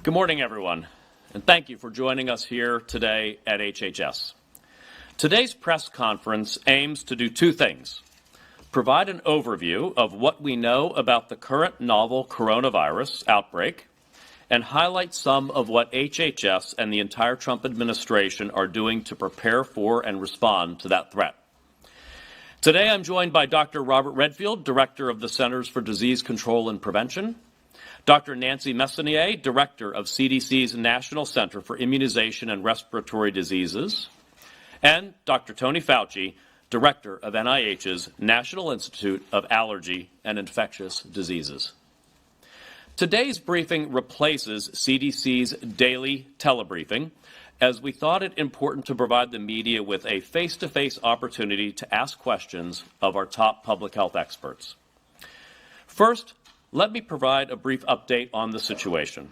Good morning, everyone, and thank you for joining us here today at HHS. Today's press conference aims to do two things: provide an overview of what we know about the current novel coronavirus outbreak, and highlight some of what HHS and the entire Trump administration are doing to prepare for and respond to that threat. Today, I'm joined by Dr. Robert Redfield, Director of the Centers for Disease Control and Prevention, Dr. Nancy Messonnier, Director of CDC's National Center for Immunization and Respiratory Diseases, and Dr. Tony Fauci, Director of NIH's National Institute of Allergy and Infectious Diseases. Today's briefing replaces CDC's daily telebriefing, as we thought it important to provide the media with a face-to-face opportunity to ask questions of our top public health experts. First, let me provide a brief update on the situation.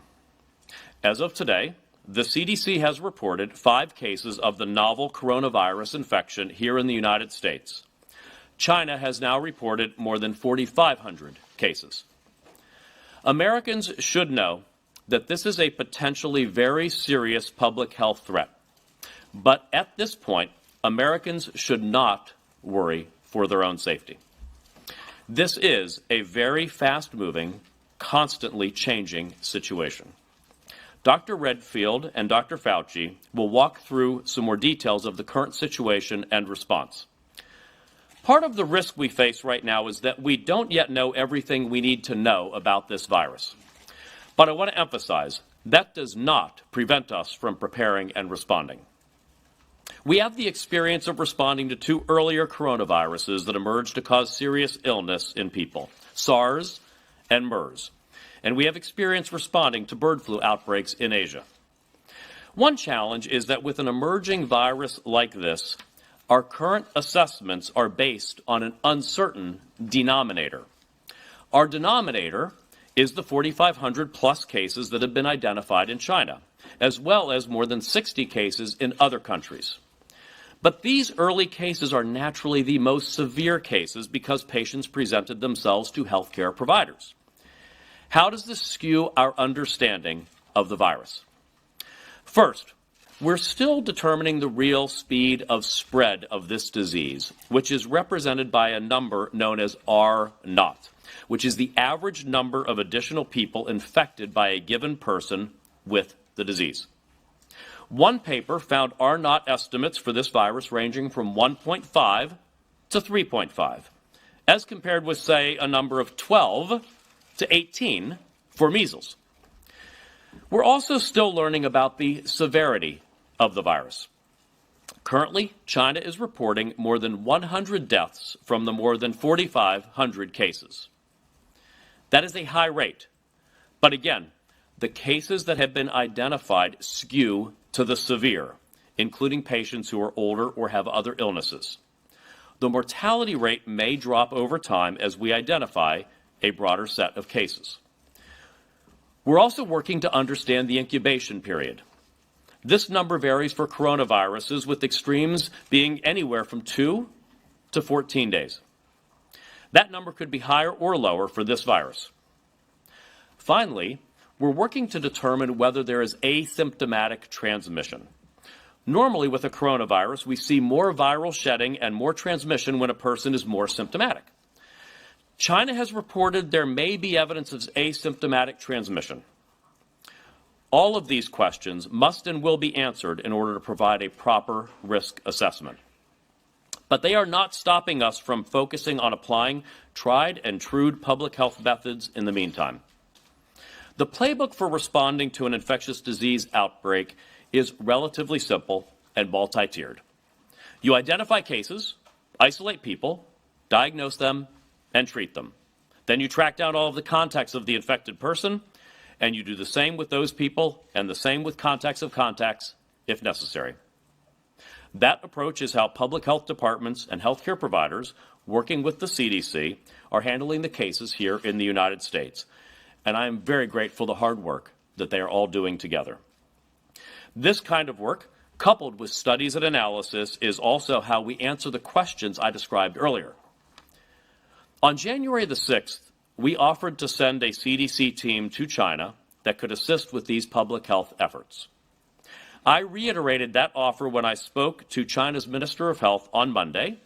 As of today, the CDC has reported 5 cases of the novel coronavirus infection here in the United States. China has now reported more than 4,500 cases. Americans should know that this is a potentially very serious public health threat. But at this point, Americans should not worry for their own safety. This is a very fast-moving, constantly changing situation. Dr. Redfield and Dr. Fauci will walk through some more details of the current situation and response. Part of the risk we face right now is that we don't yet know everything we need to know about this virus. But I want to emphasize, that does not prevent us from preparing and responding. We have the experience of responding to 2 earlier coronaviruses that emerged to cause serious illness in people, SARS and MERS. And we have experience responding to bird flu outbreaks in Asia. One challenge is that with an emerging virus like this, our current assessments are based on an uncertain denominator. Our denominator is the 4,500 plus cases that have been identified in China, as well as more than 60 cases in other countries. But these early cases are naturally the most severe cases because patients presented themselves to healthcare providers. How does this skew our understanding of the virus? First, we're still determining the real speed of spread of this disease, which is represented by a number known as R0, which is the average number of additional people infected by a given person with the disease. One paper found R0 estimates for this virus ranging from 1.5 to 3.5, as compared with, say, a number of 12 to 18 for measles. We're also still learning about the severity of the virus. Currently, China is reporting more than 100 deaths from the more than 4,500 cases. That is a high rate, but again, the cases that have been identified skew to the severe, including patients who are older or have other illnesses. The mortality rate may drop over time as we identify a broader set of cases. We're also working to understand the incubation period. This number varies for coronaviruses, with extremes being anywhere from 2 to 14 days. That number could be higher or lower for this virus. Finally, we're working to determine whether there is asymptomatic transmission. Normally, with a coronavirus, we see more viral shedding and more transmission when a person is more symptomatic. China has reported there may be evidence of asymptomatic transmission. All of these questions must and will be answered in order to provide a proper risk assessment. But they are not stopping us from focusing on applying tried and true public health methods in the meantime. The playbook for responding to an infectious disease outbreak is relatively simple and multi-tiered. You identify cases, isolate people, diagnose them, and treat them. Then you track down all of the contacts of the infected person, and you do the same with those people and the same with contacts of contacts if necessary. That approach is how public health departments and healthcare providers, working with the CDC, are handling the cases here in the United States. And I am very grateful for the hard work that they are all doing together. This kind of work, coupled with studies and analysis, is also how we answer the questions I described earlier. On January the 6th, we offered to send a CDC team to China that could assist with these public health efforts. I reiterated that offer when I spoke to China's Minister of Health on Monday,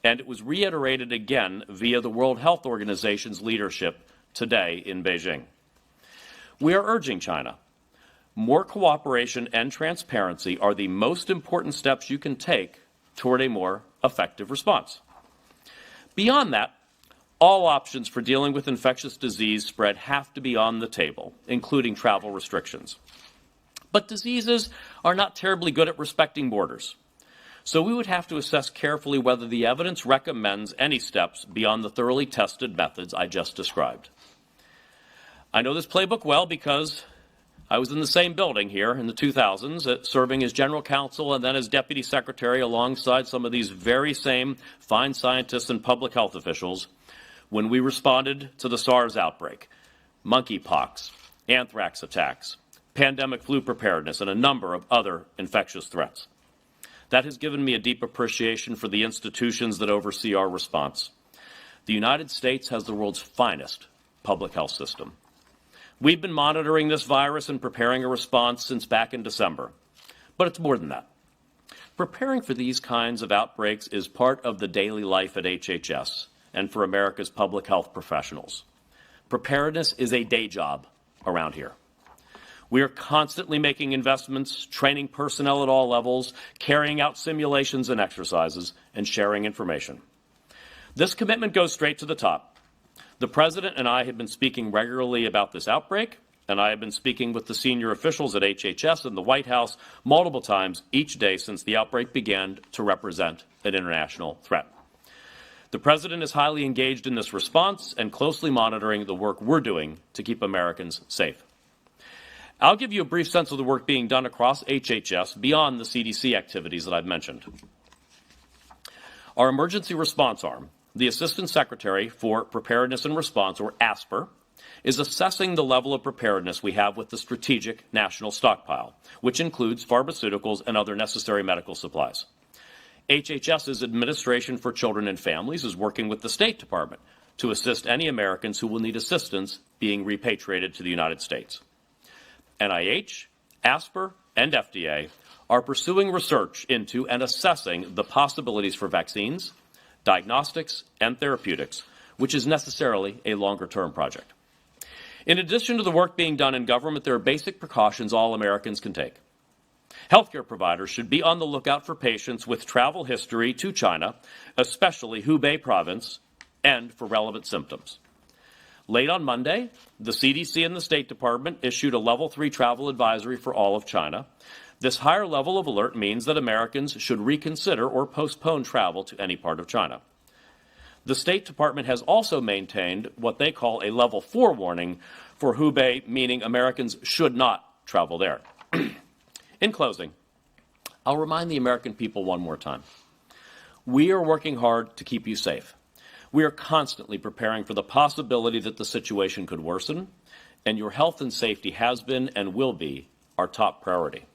and it was reiterated again via the World Health Organization's leadership today in Beijing. We are urging China. More cooperation and transparency are the most important steps you can take toward a more effective response. Beyond that, all options for dealing with infectious disease spread have to be on the table, including travel restrictions. But diseases are not terribly good at respecting borders. So we would have to assess carefully whether the evidence recommends any steps beyond the thoroughly tested methods I just described. I know this playbook well because I was in the same building here in the 2000s, serving as general counsel and then as deputy secretary alongside some of these very same fine scientists and public health officials when we responded to the SARS outbreak, monkeypox, anthrax attacks, pandemic flu preparedness, and a number of other infectious threats. That has given me a deep appreciation for the institutions that oversee our response. The United States has the world's finest public health system. We've been monitoring this virus and preparing a response since back in December. But it's more than that. Preparing for these kinds of outbreaks is part of the daily life at HHS and for America's public health professionals. Preparedness is a day job around here. We are constantly making investments, training personnel at all levels, carrying out simulations and exercises, and sharing information. This commitment goes straight to the top. The President and I have been speaking regularly about this outbreak, and I have been speaking with the senior officials at HHS and the White House multiple times each day since the outbreak began to represent an international threat. The President is highly engaged in this response and closely monitoring the work we're doing to keep Americans safe. I'll give you a brief sense of the work being done across HHS beyond the CDC activities that I've mentioned. Our emergency response arm, the Assistant Secretary for Preparedness and Response, or ASPR, is assessing the level of preparedness we have with the Strategic National Stockpile, which includes pharmaceuticals and other necessary medical supplies. HHS's Administration for Children and Families is working with the State Department to assist any Americans who will need assistance being repatriated to the United States. NIH, ASPR, and FDA are pursuing research into and assessing the possibilities for vaccines, diagnostics, and therapeutics, which is necessarily a longer-term project. In addition to the work being done in government, there are basic precautions all Americans can take. Healthcare providers should be on the lookout for patients with travel history to China, especially Hubei province, and for relevant symptoms. Late on Monday, the CDC and the State Department issued a Level 3 travel advisory for all of China. This higher level of alert means that Americans should reconsider or postpone travel to any part of China. The State Department has also maintained what they call a Level 4 warning for Hubei, meaning Americans should not travel there. In closing, I'll remind the American people one more time. We are working hard to keep you safe. We are constantly preparing for the possibility that the situation could worsen, and your health and safety has been and will be our top priority.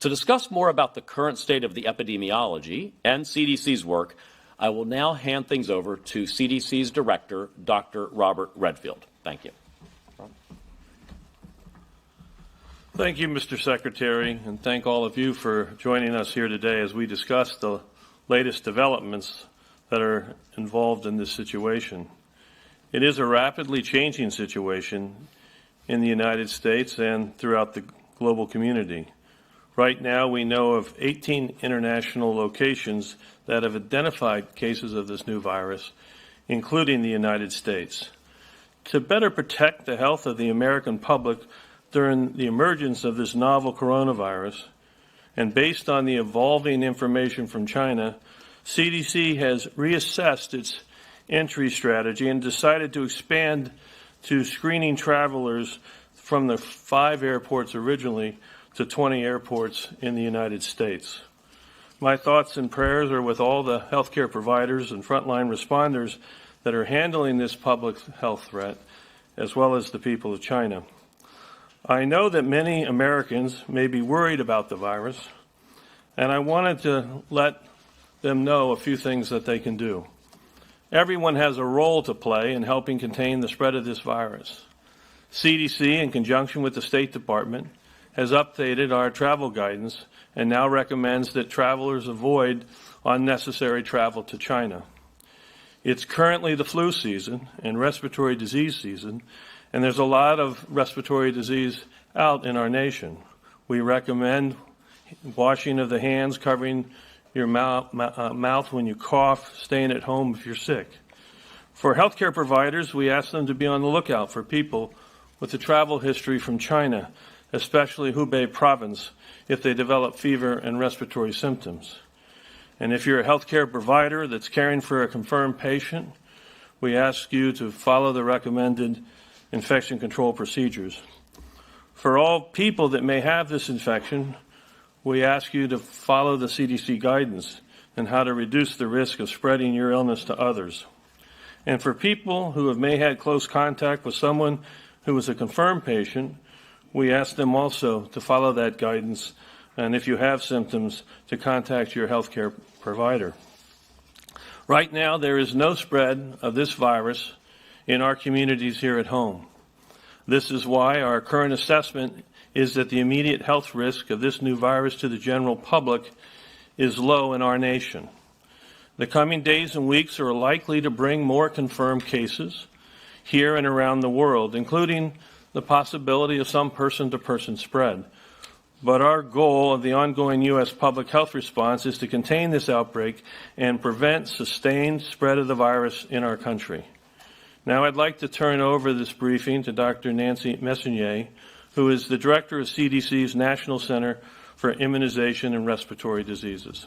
To discuss more about the current state of the epidemiology and CDC's work, I will now hand things over to CDC's Director, Dr. Robert Redfield. Thank you. Thank you, Mr. Secretary, and thank all of you for joining us here today as we discuss the latest developments that are involved in this situation. It is a rapidly changing situation in the United States and throughout the global community. Right now, we know of 18 international locations that have identified cases of this new virus, including the United States. To better protect the health of the American public during the emergence of this novel coronavirus, and based on the evolving information from China, CDC has reassessed its entry strategy and decided to expand to screening travelers from the 5 airports originally to 20 airports in the United States. My thoughts and prayers are with all the healthcare providers and frontline responders that are handling this public health threat, as well as the people of China. I know that many Americans may be worried about the virus, and I wanted to let them know a few things that they can do. Everyone has a role to play in helping contain the spread of this virus. CDC, in conjunction with the State Department, has updated our travel guidance and now recommends that travelers avoid unnecessary travel to China. It's currently the flu season and respiratory disease season, and there's a lot of respiratory disease out in our nation. We recommend washing of the hands, covering your mouth when you cough, staying at home if you're sick. For healthcare providers, we ask them to be on the lookout for people with a travel history from China, especially Hubei province, if they develop fever and respiratory symptoms. And if you're a healthcare provider that's caring for a confirmed patient, we ask you to follow the recommended infection control procedures. For all people that may have this infection, we ask you to follow the CDC guidance on how to reduce the risk of spreading your illness to others. And for people who may have had close contact with someone who was a confirmed patient, we ask them also to follow that guidance, and if you have symptoms, to contact your healthcare provider. Right now, there is no spread of this virus in our communities here at home. This is why our current assessment is that the immediate health risk of this new virus to the general public is low in our nation. The coming days and weeks are likely to bring more confirmed cases here and around the world, including the possibility of some person-to-person spread. But our goal of the ongoing U.S. public health response is to contain this outbreak and prevent sustained spread of the virus in our country. Now I'd like to turn over this briefing to Dr. Nancy Messonnier, who is the director of CDC's National Center for Immunization and Respiratory Diseases.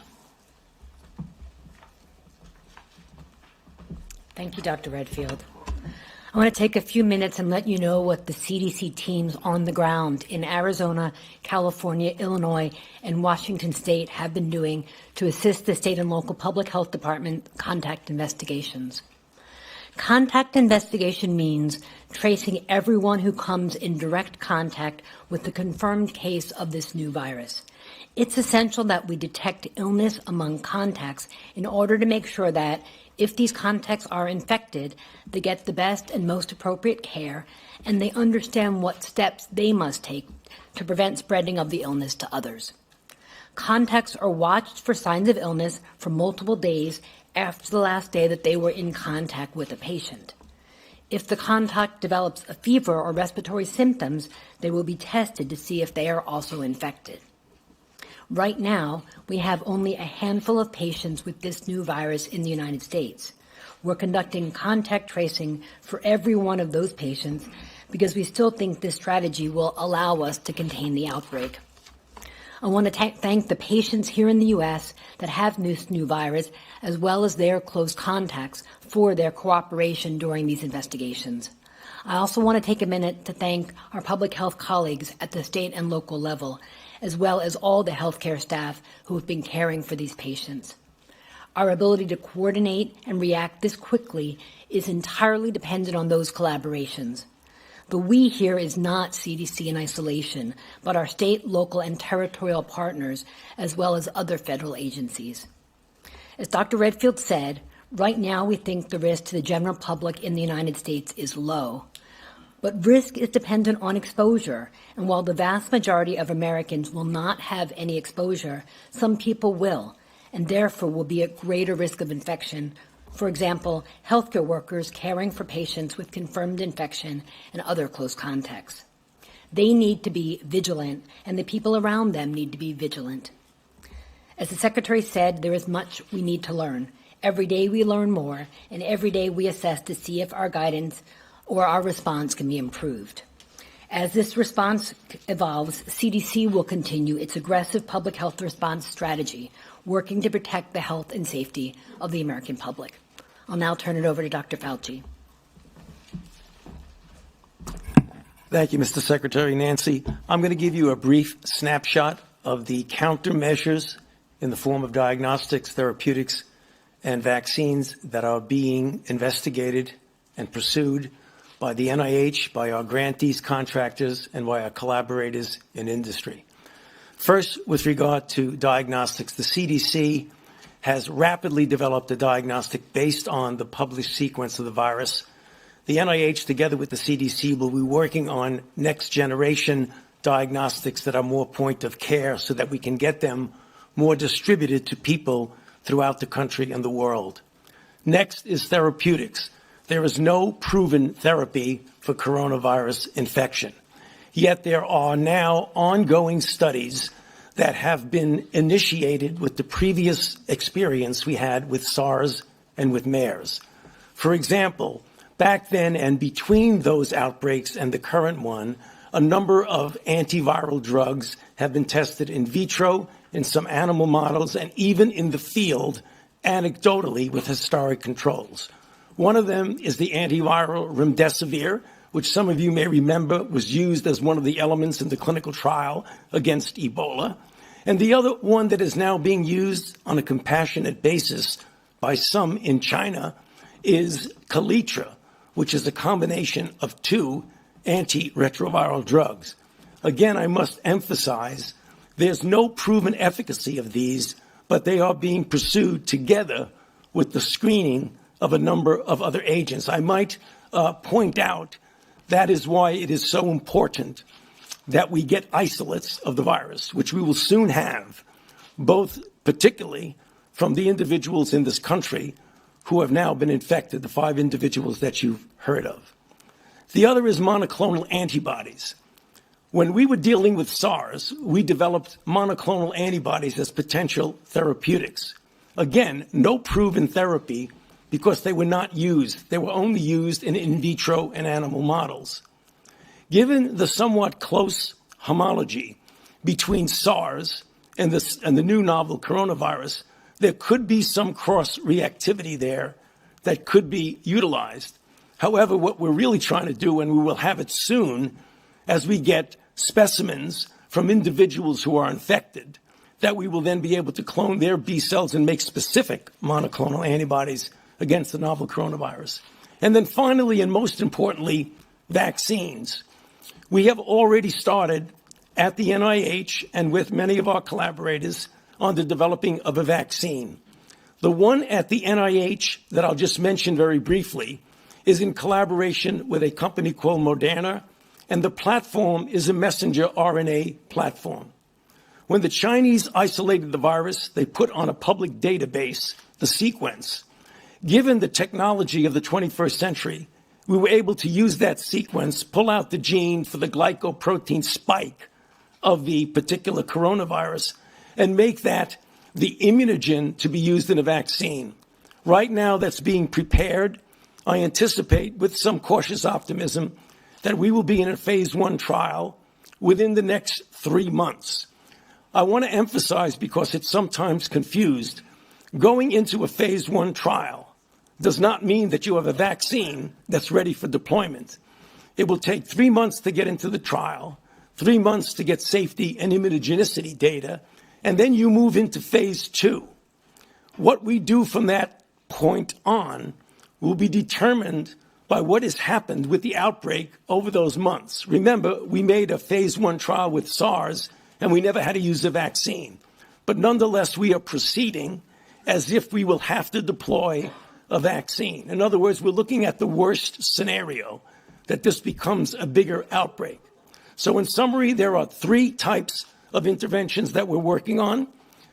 Thank you, Dr. Redfield. I want to take a few minutes and let you know what the CDC teams on the ground in Arizona, California, Illinois, and Washington State have been doing to assist the state and local public health department contact investigations. Contact investigation means tracing everyone who comes in direct contact with the confirmed case of this new virus. It's essential that we detect illness among contacts in order to make sure that if these contacts are infected, they get the best and most appropriate care, and they understand what steps they must take to prevent spreading of the illness to others. Contacts are watched for signs of illness for multiple days after the last day that they were in contact with a patient. If the contact develops a fever or respiratory symptoms, they will be tested to see if they are also infected. Right now, we have only a handful of patients with this new virus in the United States. We're conducting contact tracing for every one of those patients because we still think this strategy will allow us to contain the outbreak. I want to thank the patients here in the U.S. that have this new virus, as well as their close contacts, for their cooperation during these investigations. I also want to take a minute to thank our public health colleagues at the state and local level, as well as all the healthcare staff who have been caring for these patients. Our ability to coordinate and react this quickly is entirely dependent on those collaborations. The we here is not CDC in isolation, but our state, local, and territorial partners, as well as other federal agencies. As Dr. Redfield said, right now we think the risk to the general public in the United States is low. But risk is dependent on exposure, and while the vast majority of Americans will not have any exposure, some people will, and therefore will be at greater risk of infection. For example, healthcare workers caring for patients with confirmed infection and other close contacts. They need to be vigilant, and the people around them need to be vigilant. As the Secretary said, there is much we need to learn. Every day we learn more, and every day we assess to see if our guidance or our response can be improved. As this response evolves, CDC will continue its aggressive public health response strategy, working to protect the health and safety of the American public. I'll now turn it over to Dr. Fauci. Thank you, Mr. Secretary. Nancy, I'm going to give you a brief snapshot of the countermeasures in the form of diagnostics, therapeutics, and vaccines that are being investigated and pursued by the NIH, by our grantees, contractors, and by our collaborators in industry. First, with regard to diagnostics, the CDC has rapidly developed a diagnostic based on the published sequence of the virus the NIH, together with the CDC, will be working on next-generation diagnostics that are more point of care so that we can get them more distributed to people throughout the country and the world. Next is therapeutics. There is no proven therapy for coronavirus infection. Yet there are now ongoing studies that have been initiated with the previous experience we had with SARS and with MERS. For example, back then and between those outbreaks and the current one, a number of antiviral drugs have been tested in vitro, in some animal models, and even in the field, anecdotally, with historic controls. One of them is the antiviral remdesivir, which some of you may remember was used as one of the elements in the clinical trial against Ebola. And the other one that is now being used on a compassionate basis by some in China is Kaletra, which is a combination of two antiretroviral drugs. Again, I must emphasize there's no proven efficacy of these, but they are being pursued together with the screening of a number of other agents. I might point out that is why it is so important that we get isolates of the virus, which we will soon have, both particularly from the individuals in this country who have now been infected, the 5 individuals that you've heard of. The other is monoclonal antibodies. When we were dealing with SARS, we developed monoclonal antibodies as potential therapeutics. Again, no proven therapy because they were not used. They were only used in vitro and animal models. Given the somewhat close homology between SARS and the new novel coronavirus, there could be some cross-reactivity there that could be utilized. However, what we're really trying to do, and we will have it soon, as we get specimens from individuals who are infected, that we will then be able to clone their B cells and make specific monoclonal antibodies against the novel coronavirus. And then finally, and most importantly, vaccines. We have already started at the NIH and with many of our collaborators on the developing of a vaccine. The one at the NIH that I'll just mention very briefly is in collaboration with a company called Moderna, and the platform is a messenger RNA platform. When the Chinese isolated the virus, they put on a public database the sequence. Given the technology of the 21st century, we were able to use that sequence, pull out the gene for the glycoprotein spike of the particular coronavirus, and make that the immunogen to be used in a vaccine. Right now, that's being prepared. I anticipate, with some cautious optimism, that we will be in a phase 1 trial within the next 3 months. I want to emphasize, because it's sometimes confused, going into a phase 1 trial does not mean that you have a vaccine that's ready for deployment. It will take 3 months to get into the trial, 3 months to get safety and immunogenicity data, and then you move into phase 2. What we do from that point on will be determined by what has happened with the outbreak over those months. Remember, we made a phase 1 trial with SARS, and we never had to use a vaccine. But nonetheless, we are proceeding as if we will have to deploy a vaccine. In other words, we're looking at the worst scenario, that this becomes a bigger outbreak. So in summary, there are 3 types of interventions that we're working on: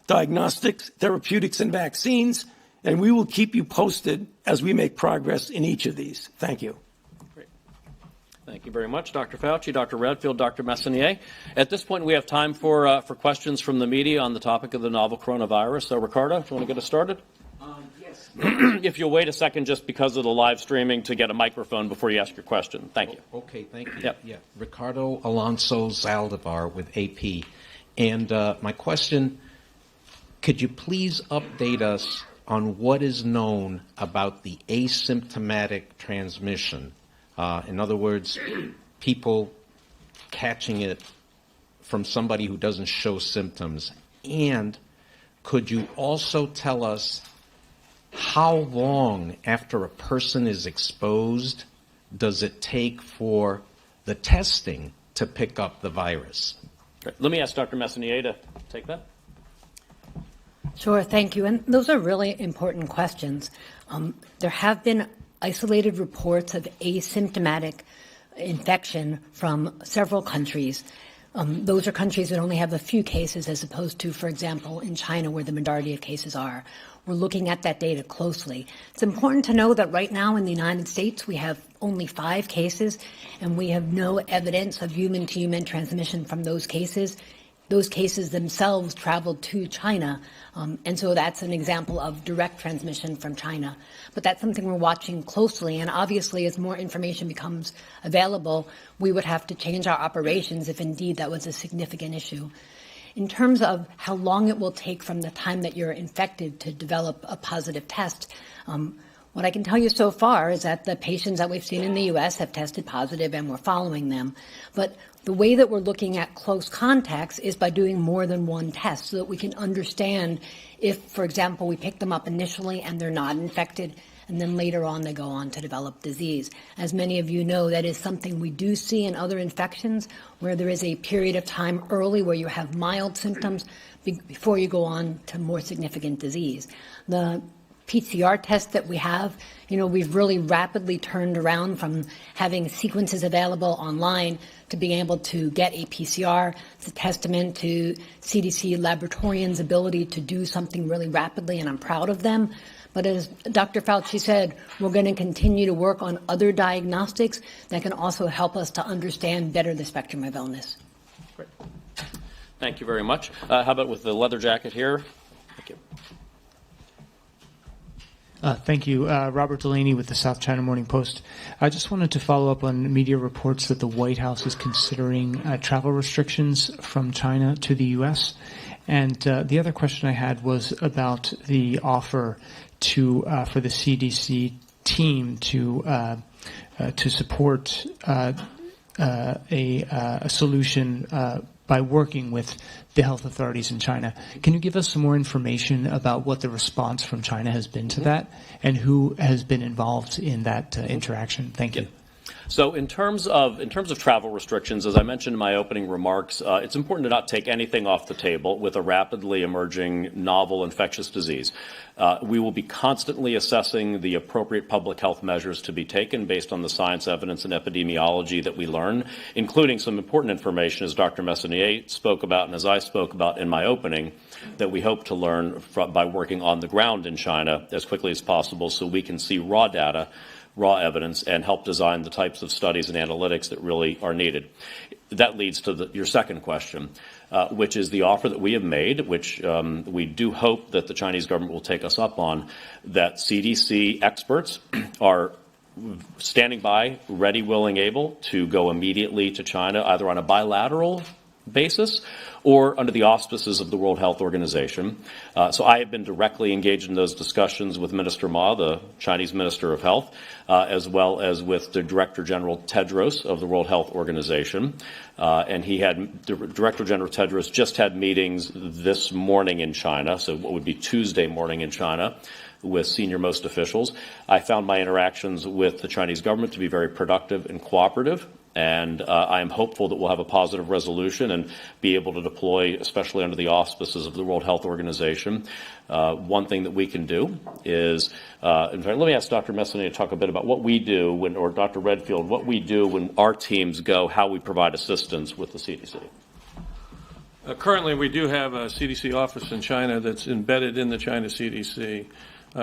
diagnostics, therapeutics, and vaccines. And we will keep you posted as we make progress in each of these. Thank you. Great. Thank you very much, Dr. Fauci, Dr. Redfield, Dr. Messonnier. At this point, we have time for questions from the media on the topic of the novel coronavirus. So, Ricardo, do you want to get us started? Yes. If you'll wait a second, just because of the live streaming, to get a microphone before you ask your question. Thank you. Okay, thank you. Yep. Yeah, Ricardo Alonso Zaldivar with AP. And my question, could you please update us on what is known about the asymptomatic transmission? In other words, people catching it from somebody who doesn't show symptoms. And could you also tell us how long after a person is exposed does it take for the testing to pick up the virus? Great. Let me ask Dr. Messonnier to take that. Sure, thank you. And those are really important questions. There have been isolated reports of asymptomatic infection from several countries. Those are countries that only have a few cases as opposed to, for example, in China where the majority of cases are. We're looking at that data closely. It's important to know that right now in the United States we have only 5 cases and we have no evidence of human-to-human transmission from those cases. Those cases themselves traveled to China, and so that's an example of direct transmission from China. But that's something we're watching closely, and obviously as more information becomes available, we would have to change our operations if indeed that was a significant issue. In terms of how long it will take from the time that you're infected to develop a positive test, what I can tell you so far is that the patients that we've seen in the U.S. have tested positive and we're following them. But the way that we're looking at close contacts is by doing more than one test so that we can understand if, for example, we pick them up initially and they're not infected, and then later on they go on to develop disease. As many of you know, that is something we do see in other infections where there is a period of time early where you have mild symptoms before you go on to more significant disease. The PCR test that we have, we've really rapidly turned around from having sequences available online to being able to get a PCR. It's a testament to CDC laboratorians' ability to do something really rapidly, and I'm proud of them. But as Dr. Fauci said, we're going to continue to work on other diagnostics that can also help us to understand better the spectrum of illness. Great. Thank you very much. How about with the leather jacket here? Thank you. Thank you. Robert Delaney with the South China Morning Post. I just wanted to follow up on media reports that the White House is considering travel restrictions from China to the U.S. And the other question I had was about the offer for the CDC team to support a solution by working with the health authorities in China. Can you give us some more information about what the response from China has been to that and who has been involved in that interaction? Thank you. So in terms of travel restrictions, as I mentioned in my opening remarks, it's important to not take anything off the table with a rapidly emerging novel infectious disease. We will be constantly assessing the appropriate public health measures to be taken based on the science, evidence, and epidemiology that we learn, including some important information, as Dr. Messonnier spoke about and as I spoke about in my opening, that we hope to learn by working on the ground in China as quickly as possible so we can see raw data, raw evidence, and help design the types of studies and analytics that really are needed. That leads to your second question, which is the offer that we have made, which we do hope that the Chinese government will take us up on, that CDC experts are standing by, ready, willing, able to go immediately to China, either on a bilateral basis or under the auspices of the World Health Organization. So I have been directly engaged in those discussions with Minister Ma, the Chinese Minister of Health, as well as with the Director General Tedros of the World Health Organization. And Director General Tedros just had meetings this morning in China, so what would be Tuesday morning in China, with senior-most officials. I found my interactions with the Chinese government to be very productive and cooperative. And I am hopeful that we'll have a positive resolution and be able to deploy, especially under the auspices of the World Health Organization. One thing that we can do is, in fact, let me ask Dr. Messonnier to talk a bit about what we do or Dr. Redfield, what we do when our teams go, how we provide assistance with the CDC. Currently, we do have a CDC office in China that's embedded in the China CDC.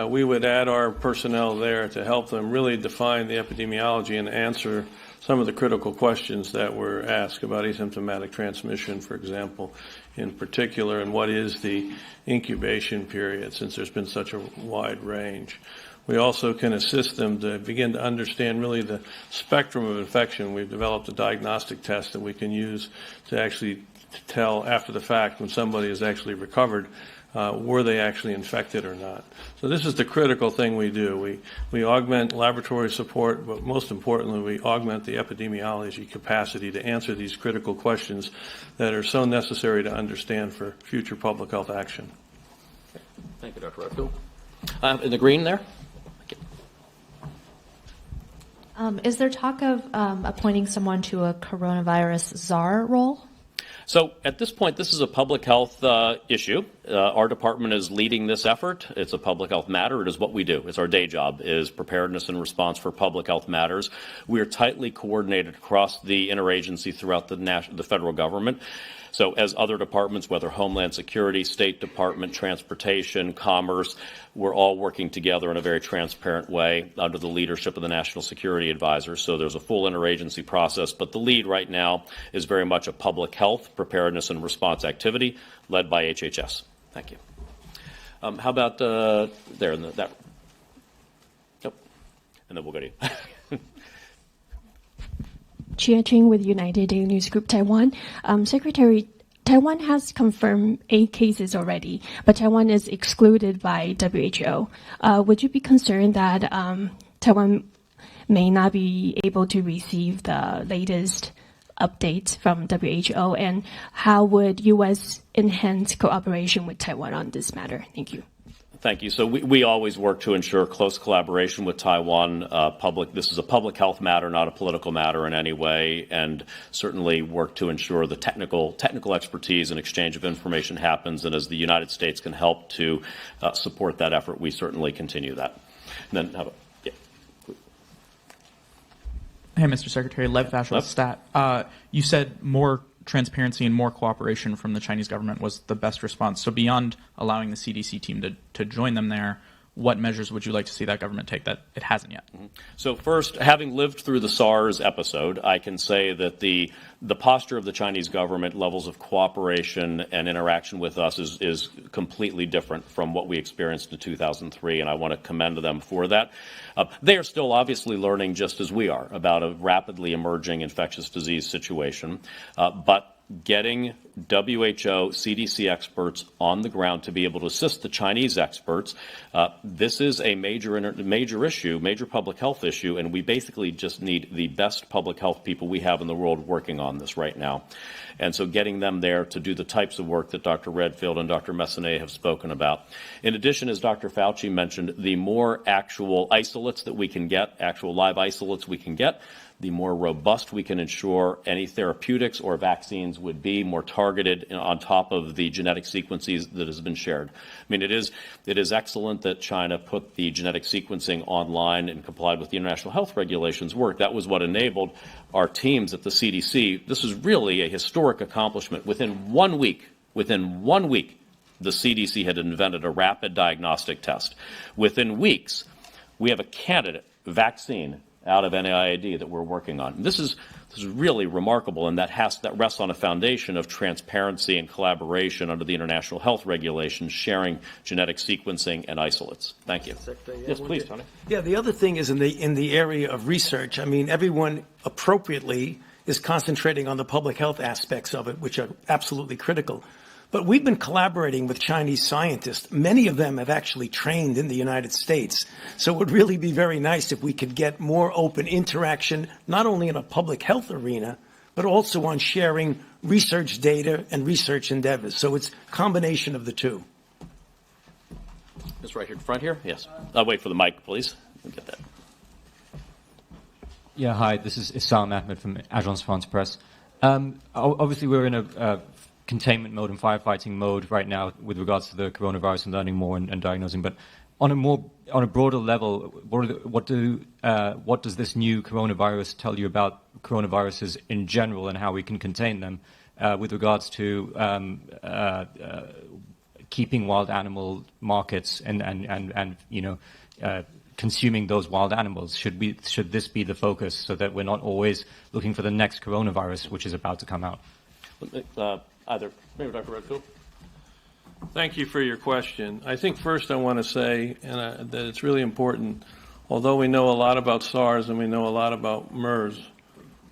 We would add our personnel there to help them really define the epidemiology and answer some of the critical questions that were asked about asymptomatic transmission, for example, in particular, and what is the incubation period, since there's been such a wide range. We also can assist them to begin to understand really the spectrum of infection. We've developed a diagnostic test that we can use to actually tell after the fact when somebody is actually recovered, were they actually infected or not. So this is the critical thing we do. We augment laboratory support, but most importantly, we augment the epidemiology capacity to answer these critical questions that are so necessary to understand for future public health action. Thank you, Dr. Redfield. In the green there. Is there talk of appointing someone to a coronavirus czar role? So at this point, this is a public health issue. Our department is leading this effort. It's a public health matter. It is what we do. It's our day job, is preparedness and response for public health matters. We are tightly coordinated across the interagency throughout the federal government. So as other departments, whether Homeland Security, State Department, Transportation, Commerce, we're all working together in a very transparent way under the leadership of the National Security Advisor. So there's a full interagency process, but the lead right now is very much a public health, preparedness, and response activity led by HHS. Thank you. How about there in that? Nope. And then we'll go to you. Chia Ching with United Daily News Group Taiwan. Secretary, Taiwan has confirmed 8 cases already, but Taiwan is excluded by WHO. Would you be concerned that Taiwan may not be able to receive the latest updates from WHO? And how would U.S. enhance cooperation with Taiwan on this matter? Thank you. Thank you. So we always work to ensure close collaboration with Taiwan. This is a public health matter, not a political matter in any way, and certainly work to ensure the technical expertise and exchange of information happens. And as the United States can help to support that effort, we certainly continue that. And then, how about, yeah. Hey, Mr. Secretary, Lev Vashel, Stat. You said more transparency and more cooperation from the Chinese government was the best response. So beyond allowing the CDC team to join them there, what measures would you like to see that government take that it hasn't yet? Mm-hmm. So first, having lived through the SARS episode, I can say that the posture of the Chinese government, levels of cooperation and interaction with us is completely different from what we experienced in 2003, and I want to commend them for that. They are still obviously learning just as we are about a rapidly emerging infectious disease situation, but getting WHO, CDC experts on the ground to be able to assist the Chinese experts, this is a major issue, major public health issue, and we basically just need the best public health people we have in the world working on this right now. And so getting them there to do the types of work that Dr. Redfield and Dr. Messonnier have spoken about. In addition, as Dr. Fauci mentioned, the more actual isolates that we can get, actual live isolates we can get, the more robust we can ensure any therapeutics or vaccines would be, more targeted on top of the genetic sequences that has been shared. I mean, it is excellent that China put the genetic sequencing online and complied with the international health regulations work. That was what enabled our teams at the CDC. This is really a historic accomplishment. Within 1 week, the CDC had invented a rapid diagnostic test. Within weeks, we have a candidate vaccine out of NIAID that we're working on. This is really remarkable, and that rests on a foundation of transparency and collaboration under the international health regulations, sharing genetic sequencing and isolates. Thank you. Yes, please, Tony. Yeah, the other thing is in the area of research. I mean, everyone appropriately is concentrating on the public health aspects of it, which are absolutely critical. But we've been collaborating with Chinese scientists. Many of them have actually trained in the United States. So it would really be very nice if we could get more open interaction, not only in a public health arena, but also on sharing research data and research endeavors. So it's a combination of the two. Just right here in front here? Yes. I'll wait for the mic, please. We'll get that. Yeah, hi. This is Issam Ahmed from Agence France Presse. Obviously, we're in a containment mode and firefighting mode right now with regards to the coronavirus and learning more and diagnosing. But on a broader level, what does this new coronavirus tell you about coronaviruses in general and how we can contain them with regards to keeping wild animal markets and consuming those wild animals? Should this be the focus so that we're not always looking for the next coronavirus which is about to come out? Maybe Dr. Redfield. Thank you for your question. I think first I want to say that it's really important, although we know a lot about SARS and we know a lot about MERS,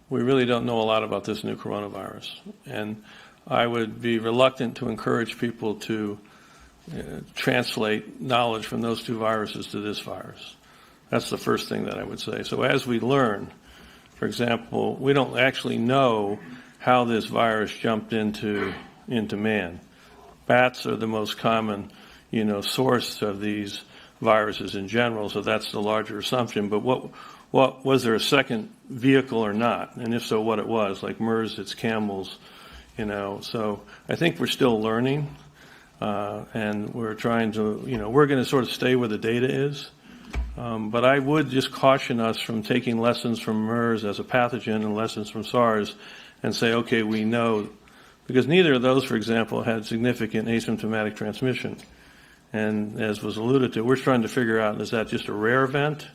we really don't know a lot about this new coronavirus. And I would be reluctant to encourage people to translate knowledge from those two viruses to this virus. That's the first thing that I would say. So as we learn, for example, we don't actually know how this virus jumped into man. Bats are the most common, source of these viruses in general, so that's the larger assumption. But what was there a second vehicle or not? And if so, what it was? Like MERS, it's camels, So I think we're still learning, and we're trying to, we're going to sort of stay where the data is. But I would just caution us from taking lessons from MERS as a pathogen and lessons from SARS and say, okay, we know, because neither of those, for example, had significant asymptomatic transmission. And as was alluded to, we're trying to figure out, is that just a rare event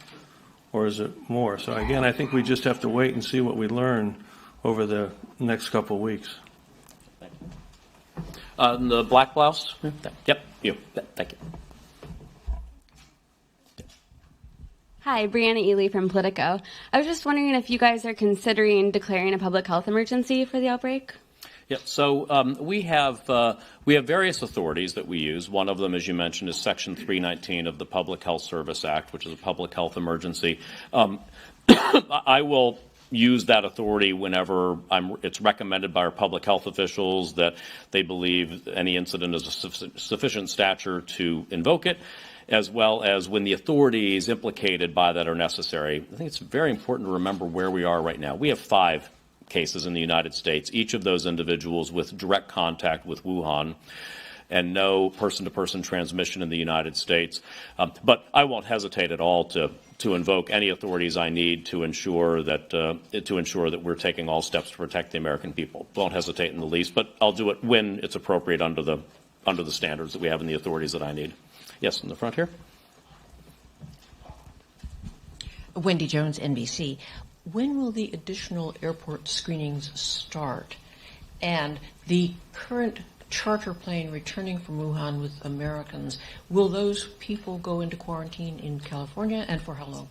or is it more? So again, I think we just have to wait and see what we learn over the next couple of weeks. The black blouse? Yep, you. Thank you. Hi, Brianna Ely from Politico. I was just wondering if you guys are considering declaring a public health emergency for the outbreak? Yeah, so we have various authorities that we use. One of them, as you mentioned, is Section 319 of the Public Health Service Act, which is a public health emergency. I will use that authority whenever it's recommended by our public health officials that they believe any incident is of sufficient stature to invoke it, as well as when the authorities implicated by that are necessary. I think it's very important to remember where we are right now. We have 5 cases in the United States, each of those individuals with direct contact with Wuhan, and no person-to-person transmission in the United States. But I won't hesitate at all to invoke any authorities I need to ensure that we're taking all steps to protect the American people. Won't hesitate in the least, but I'll do it when it's appropriate under the standards that we have and the authorities that I need. Yes, in the front here. Wendy Jones, NBC. When will the additional airport screenings start? And the current charter plane returning from Wuhan with Americans, will those people go into quarantine in California, and for how long?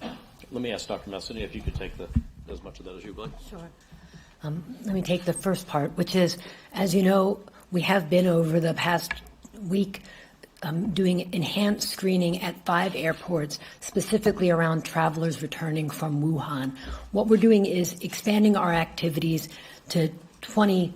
Let me ask Dr. Messini if you could take as much of that as you'd like. Sure. Let me take the first part, which is, as you know, we have been over the past week doing enhanced screening at 5 airports, specifically around travelers returning from Wuhan. What we're doing is expanding our activities to 20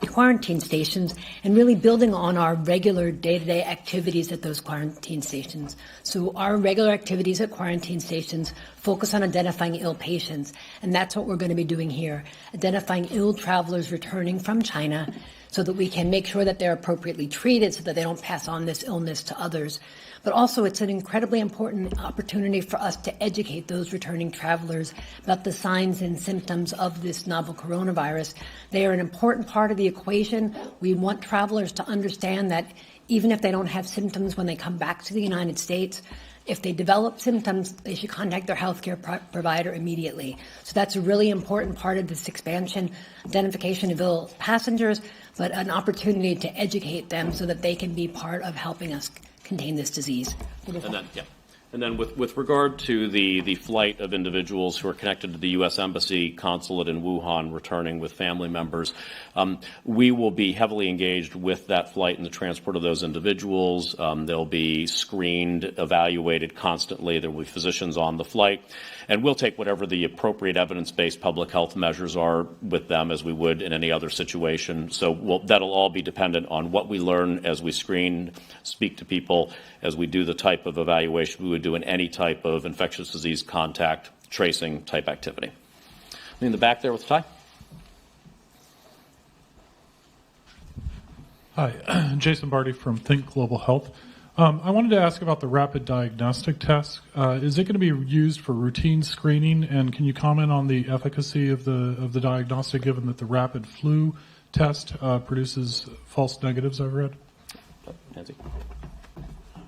quarantine stations and really building on our regular day-to-day activities at those quarantine stations. So our regular activities at quarantine stations focus on identifying ill patients, and that's what we're going to be doing here, identifying ill travelers returning from China so that we can make sure that they're appropriately treated so that they don't pass on this illness to others. But also it's an incredibly important opportunity for us to educate those returning travelers about the signs and symptoms of this novel coronavirus. They are an important part of the equation. We want travelers to understand that even if they don't have symptoms when they come back to the United States, if they develop symptoms, they should contact their healthcare provider immediately. So that's a really important part of this expansion, identification of ill passengers, but an opportunity to educate them so that they can be part of helping us contain this disease. And then with regard to the flight of individuals who are connected to the U.S. Embassy consulate in Wuhan returning with family members, we will be heavily engaged with that flight and the transport of those individuals. They'll be screened, evaluated constantly. There will be physicians on the flight. And we'll take whatever the appropriate evidence-based public health measures are with them as we would in any other situation. So that'll all be dependent on what we learn as we screen, speak to people, as we do the type of evaluation we would do in any type of infectious disease contact tracing type activity. In the back there with Ty. Hi, Jason Barty from Think Global Health. I wanted to ask about the rapid diagnostic test. Is it going to be used for routine screening, and can you comment on the efficacy of the diagnostic, given that the rapid flu test produces false negatives, I've read? Nancy.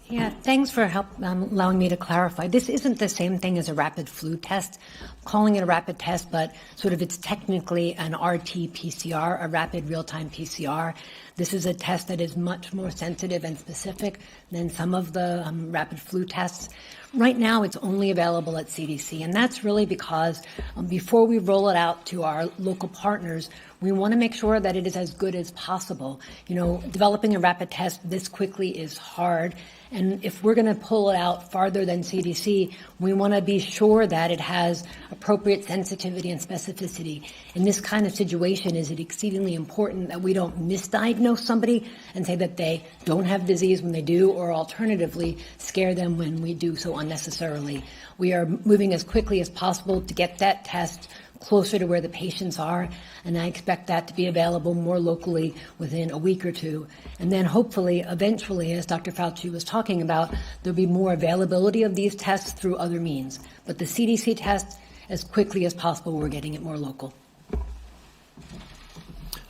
Yeah, thanks for allowing me to clarify. This isn't the same thing as a rapid flu test. I'm calling it a rapid test, but sort of it's technically an RT-PCR, a rapid real-time PCR. This is a test that is much more sensitive and specific than some of the rapid flu tests. Right now, it's only available at CDC, and that's really because before we roll it out to our local partners, we want to make sure that it is as good as possible. You know, developing a rapid test this quickly is hard, and if we're going to pull it out farther than CDC, we want to be sure that it has appropriate sensitivity and specificity. In this kind of situation, is it exceedingly important that we don't misdiagnose somebody and say that they don't have disease when they do, or alternatively, scare them when we do so unnecessarily. We are moving as quickly as possible to get that test closer to where the patients are, and I expect that to be available more locally within a week or two. And then hopefully, eventually, as Dr. Fauci was talking about, there'll be more availability of these tests through other means. But the CDC test, as quickly as possible, we're getting it more local.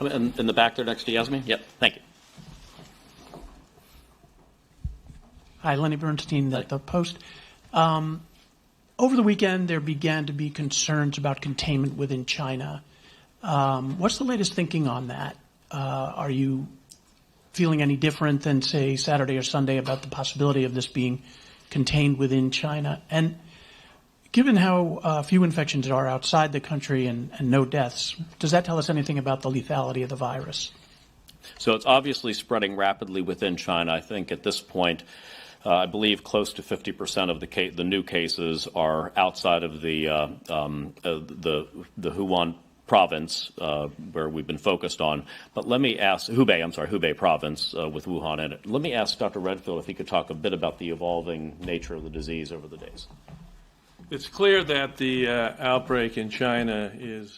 In the back there next to Yasmin? Yep, thank you. Hi, Lenny Bernstein, the Post. Over the weekend, there began to be concerns about containment within China. What's the latest thinking on that? Are you feeling any different than, say, Saturday or Sunday about the possibility of this being contained within China? And given how few infections there are outside the country and no deaths, does that tell us anything about the lethality of the virus? So it's obviously spreading rapidly within China. I think at this point, I believe close to 50% of the new cases are outside of the Wuhan province where we've been focused on. But let me ask Hubei province with Wuhan in it. Let me ask Dr. Redfield if he could talk a bit about the evolving nature of the disease over the days. It's clear that the outbreak in China is